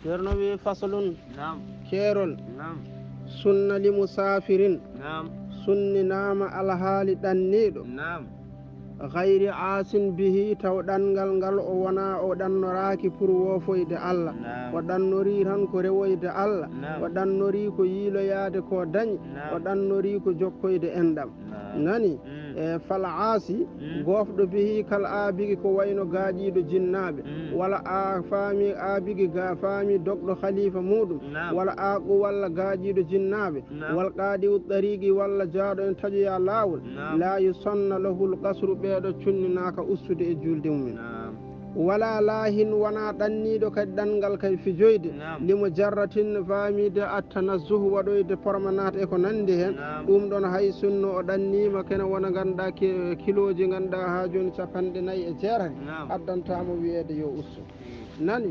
ceerno wi faslun نعم keerol نعم sunna li musafirin نعم sunninama alhaali ɗanniɗo نعم gayri asin bihi taw ɗanngal ngal o wona o ɗannoraaki pour wofoyde Allah نعم o ɗannori tan ko rewoyde Allah نعم o ɗannori ko yiiloyaade ko dañi o نعم ɗannori ko jokkoyde enɗam نعم nani e fal aasi gofɗo bihi kal aabigi ko wayno gaaƴiiɗo jinnaaɓe walla a faami aabigi ga faami dogɗo khalifa muɗum نعم walla aaqu walla gaaƴiiɗo jinnaaɓe نعم wal qaadi u ɗariqi walla jaaɗo en taƴoya laawol نعم la yusonna lahul qasru ɓeeɗo cunninaka ustude e julde mumen نعم wala laahin wona ɗanniɗo kadi ɗanngal kadi fijoyde نعم limo jarratin faamide attanazzuhu waɗoyde promenade e ko nandi hen نعم ɗum ɗon hay sunno o ɗannima kene wona ganduɗa kiloji ganduɗa ha joni 49 نعم addantamo wiyede yo ustu nani